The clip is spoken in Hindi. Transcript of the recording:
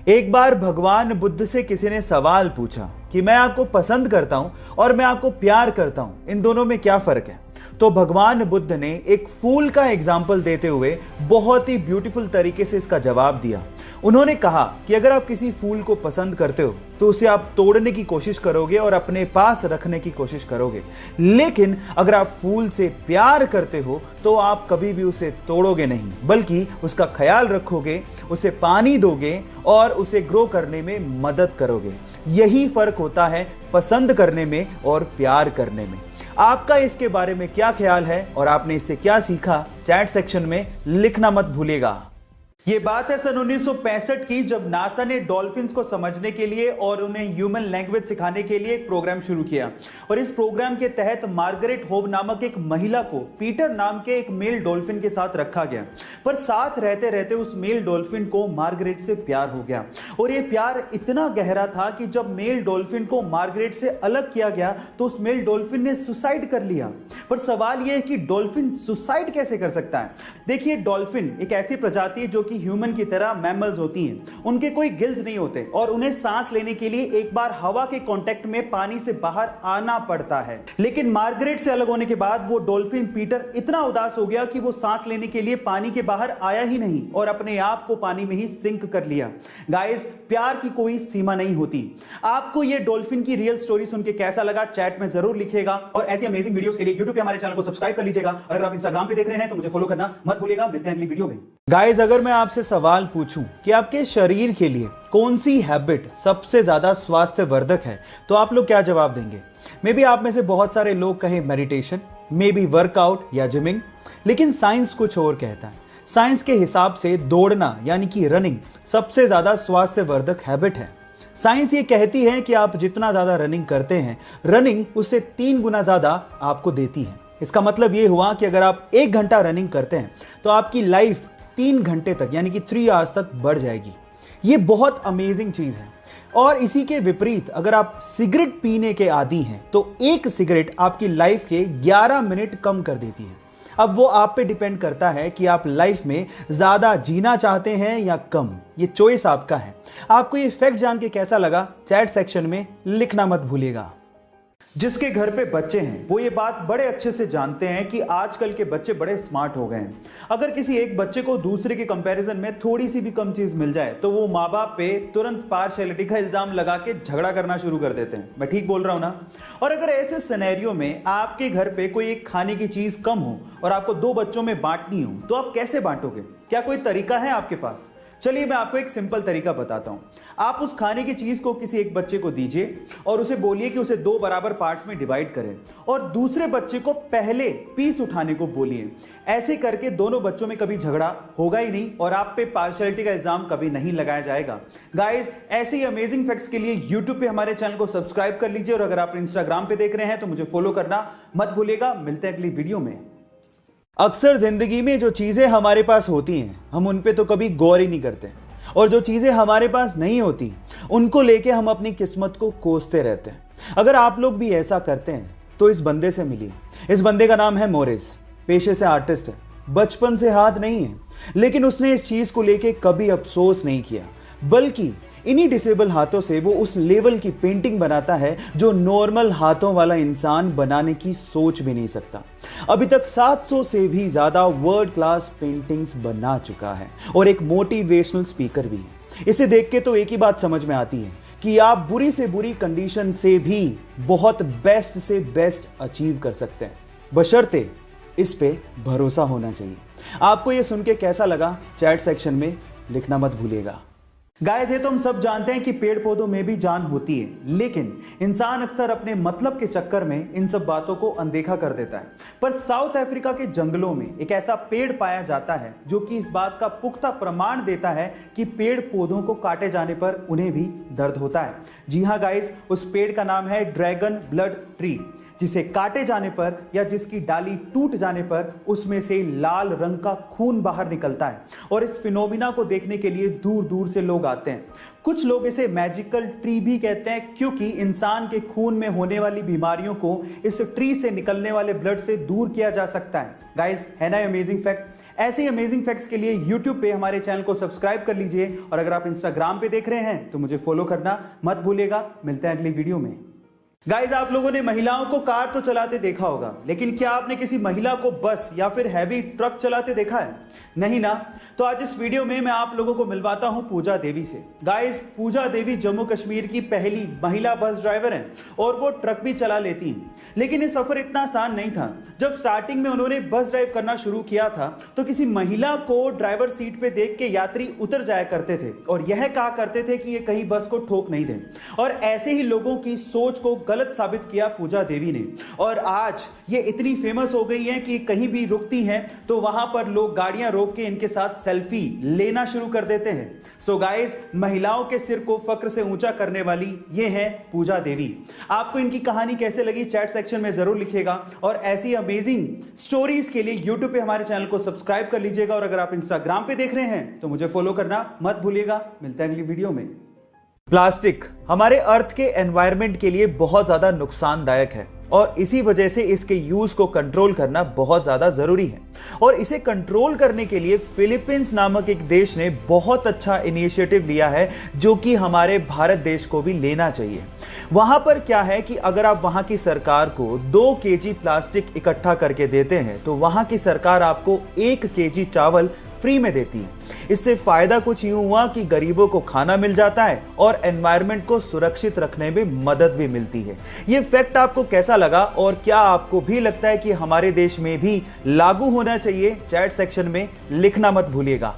एक बार भगवान बुद्ध से किसी ने सवाल पूछा कि मैं आपको पसंद करता हूं और मैं आपको प्यार करता हूं, इन दोनों में क्या फर्क है। तो भगवान बुद्ध ने एक फूल का एग्जाम्पल देते हुए बहुत ही ब्यूटीफुल तरीके से इसका जवाब दिया। उन्होंने कहा कि अगर आप किसी फूल को पसंद करते हो तो उसे आप तोड़ने की कोशिश करोगे और अपने पास रखने की कोशिश करोगे, लेकिन अगर आप फूल से प्यार करते हो तो आप कभी भी उसे तोड़ोगे नहीं, बल्कि उसका ख्याल रखोगे, उसे पानी दोगे और उसे ग्रो करने में मदद करोगे। यही फर्क होता है पसंद करने में और प्यार करने में। आपका इसके बारे में क्या ख्याल है और आपने इससे क्या सीखा, चैट सेक्शन में लिखना मत भूलिएगा। ये बात है सन 1965 की, जब नासा ने डॉल्फिन्स को समझने के लिए और उन्हें ह्यूमन लैंग्वेज सिखाने के लिए एक प्रोग्राम शुरू किया। और इस प्रोग्राम के तहत मार्गरेट होव नामक एक महिला को पीटर नाम के एक मेल डॉल्फिन के साथ रखा गया। पर साथ रहते रहते उस मेल डॉल्फिन को मार्गरेट से प्यार हो गया और ये प्यार इतना गहरा था कि जब मेल डॉल्फिन को मार्गरेट से अलग किया गया तो उस मेल डॉल्फिन ने सुसाइड कर लिया। पर सवाल यह है कि डॉल्फिन सुसाइड कैसे कर सकता है। देखिए, डॉल्फिन एक ऐसी प्रजाति है जो कि ह्यूमन की तरह मैमल्स होती हैं। उनके कोई गिल्स नहीं होते और उन्हें सांस लेने के लिए एक बार हवा के कांटेक्ट में पानी से बाहर आना पड़ता है। लेकिन मार्गरेट से अलग होने के बाद वो डॉल्फिन पीटर इतना उदास हो गया कि वो सांस लेने के लिए पानी के बाहर आया ही नहीं और अपने आप को पानी में ही सिंक कर लिया। गाइस, प्यार की कोई सीमा नहीं होती। आपको ये डॉल्फिन की रियल स्टोरी सुन के कैसा लगा, चैट में जरूर लिखिएगा। और ऐसी अमेजिंग वीडियोस के लिए YouTube पे हमारे चैनल को सब्सक्राइब कर लीजिएगा। और अगर आप Instagram पे देख रहे हैं तो मुझे फॉलो करना मत भूलिएगा। मिलते हैं अगली वीडियो में। गाइस, अगर मैं आपसे सवाल पूछूं कि आपके शरीर के लिए कौन सी हैबिट सबसे ज्यादा स्वास्थ्यवर्धक है तो आप लोग क्या जवाब देंगे। मे बी आप में से बहुत सारे लोग कहें मेडिटेशन, मे बी वर्कआउट या जिमिंग, लेकिन साइंस कुछ और कहता है। साइंस के हिसाब से दौड़ना यानी कि रनिंग सबसे ज्यादा स्वास्थ्यवर्धक हैबिट है। साइंस ये कहती है कि आप जितना ज्यादा रनिंग करते हैं, रनिंग उससे 3 गुना ज्यादा आपको देती है। इसका मतलब ये हुआ कि अगर आप 1 घंटा रनिंग करते हैं तो आपकी लाइफ 3 घंटे तक यानी कि 3 आवर्स तक बढ़ जाएगी। ये बहुत अमेजिंग चीज है। और इसी के विपरीत अगर आप सिगरेट पीने के आदी हैं तो एक सिगरेट आपकी लाइफ के 11 मिनट कम कर देती है। अब वो आप पे डिपेंड करता है कि आप लाइफ में ज्यादा जीना चाहते हैं या कम। ये चॉइस आपका है। आपको ये फैक्ट जान के कैसा लगा, चैट सेक्शन में लिखना मत भूलिएगा। जिसके घर पे बच्चे हैं वो ये बात बड़े अच्छे से जानते हैं कि आजकल के बच्चे बड़े स्मार्ट हो गए हैं। अगर किसी एक बच्चे को दूसरे के कंपैरिजन में थोड़ी सी भी कम चीज मिल जाए तो वो माँ बाप पे तुरंत पार्शियलिटी का इल्जाम लगा के झगड़ा करना शुरू कर देते हैं। मैं ठीक बोल रहा हूं ना। और अगर ऐसे सिनेरियो में आपके घर पे कोई एक खाने की चीज कम हो और आपको 2 बच्चों में बांटनी हो तो आप कैसे बांटोगे? क्या कोई तरीका है आपके पास? चलिए मैं आपको एक सिंपल तरीका बताता हूं। आप उस खाने की चीज को किसी एक बच्चे को दीजिए और उसे बोलिए कि उसे 2 बराबर पार्ट्स में डिवाइड करें और दूसरे बच्चे को पहले पीस उठाने को बोलिए। ऐसे करके दोनों बच्चों में कभी झगड़ा होगा ही नहीं और आप पे पार्शियलिटी का इल्जाम कभी नहीं लगाया जाएगा। गाइस, ऐसे ही अमेजिंग फैक्ट्स के लिए YouTube पे हमारे चैनल को सब्सक्राइब कर लीजिए और अगर आप Instagram पे देख रहे हैं तो मुझे फॉलो करना मत भूलिएगा। मिलते हैं अगली वीडियो में। अक्सर जिंदगी में जो चीजें हमारे पास होती हैं हम उन पे तो कभी गौर ही नहीं करते, और जो चीजें हमारे पास नहीं होती उनको लेके हम अपनी किस्मत को कोसते रहते हैं। अगर आप लोग भी ऐसा करते हैं तो इस बंदे से मिलिए। इस बंदे का नाम है मोरिस। पेशे से आर्टिस्ट है, बचपन से हाथ नहीं है, लेकिन उसने इस चीज को लेके कभी अफसोस नहीं किया, बल्कि इन्हीं डिसेबल हाथों से वो उस लेवल की पेंटिंग बनाता है जो नॉर्मल हाथों वाला इंसान बनाने की सोच भी नहीं सकता। अभी तक 700 से भी ज्यादा वर्ल्ड क्लास पेंटिंग्स बना चुका है और एक मोटिवेशनल स्पीकर भी है। इसे देख के तो एक ही बात समझ में आती है कि आप बुरी से बुरी कंडीशन से भी बहुत बेस्ट से बेस्ट अचीव कर सकते हैं, बशर्ते इस पे भरोसा होना चाहिए। आपको ये सुन के कैसा लगा, चैट सेक्शन में लिखना मत भूलिएगा। गाइस, ये तो हम सब जानते हैं कि पेड़ पौधों में भी जान होती है, लेकिन इंसान अक्सर अपने मतलब के चक्कर में इन सब बातों को अनदेखा कर देता है। पर साउथ अफ्रीका के जंगलों में एक ऐसा पेड़ पाया जाता है जो कि इस बात का पुख्ता प्रमाण देता है कि पेड़ पौधों को काटे जाने पर उन्हें भी दर्द होता है। जी हाँ गाइस, उस पेड़ का नाम है ड्रैगन ब्लड ट्री। जिसे काटे जाने पर या जिसकी डाली टूट जाने पर उसमें से लाल रंग का खून बाहर निकलता है और इस फिनोमिना को देखने के लिए दूर दूर से लोग आते हैं। कुछ लोग इसे मैजिकल ट्री भी कहते हैं क्योंकि इंसान के खून में होने वाली बीमारियों को इस ट्री से निकलने वाले ब्लड से दूर किया जा सकता है। गाइस, है ना अमेजिंग फैक्ट? ऐसे ही अमेजिंग फैक्ट्स के लिए YouTube पे हमारे चैनल को सब्सक्राइब कर लीजिए और अगर आप Instagram पे देख रहे हैं तो मुझे फॉलो करना मत भूलिएगा। मिलते हैं अगली वीडियो में। गाइज, आप लोगों ने महिलाओं को कार तो चलाते देखा होगा, लेकिन क्या आपने किसी महिला को बस या फिर हैवी ट्रक चलाते देखा है? नहीं ना? तो आज इस वीडियो में मैं आप लोगों को मिलवाता हूं पूजा देवी से। गाइज, पूजा देवी जम्मू कश्मीर की पहली महिला बस ड्राइवर हैं और वो ट्रक भी चला लेती हैं। लेकिन ये सफर इतना आसान नहीं था। जब स्टार्टिंग में उन्होंने बस ड्राइव करना शुरू किया था तो किसी महिला को ड्राइवर सीट पे देख के यात्री उतर जाया करते थे और यह कहा करते थे कि ये कहीं बस को ठोक नहीं दें। और ऐसे ही लोगों की सोच को गलत साबित किया पूजा देवी ने और आज ये इतनी फेमस हो गई हैं कि कहीं भी रुकती हैं तो वहां पर लोग गाड़ियां रोक के इनके साथ सेल्फी लेना शुरू कर देते हैं। सो गाइस, महिलाओं के सिर को फक्र से ऊंचा करने वाली ये है पूजा देवी। आपको इनकी कहानी कैसे लगी चैट सेक्शन में जरूर लिखिएगा और ऐसी अमेजिंग स्टोरीज के लिए YouTube पे हमारे चैनल को सब्सक्राइब कर लीजिएगा और अगर आप Instagram पे देख रहे हैं तो मुझे फॉलो करना मत भूलिएगा। मिलते हैं अगली वीडियो में। प्लास्टिक हमारे अर्थ के एनवायरनमेंट के लिए बहुत ज्यादा नुकसानदायक है और इसी वजह से इसके यूज को कंट्रोल करना बहुत ज्यादा जरूरी है और इसे कंट्रोल करने के लिए फिलीपींस नामक एक देश ने बहुत अच्छा इनिशिएटिव लिया है जो कि हमारे भारत देश को भी लेना चाहिए। वहां पर क्या है कि अगर आप वहां की सरकार को 2 केजी प्लास्टिक इकट्ठा करके देते हैं तो वहां की सरकार आपको 1 केजी चावल फ्री में देती है। इससे फायदा कुछ यूं हुआ कि गरीबों को खाना मिल जाता है और एनवायरनमेंट को सुरक्षित रखने में मदद भी मिलती है। ये फैक्ट आपको कैसा लगा और क्या आपको भी लगता है कि हमारे देश में भी लागू होना चाहिए? चैट सेक्शन में लिखना मत भूलिएगा।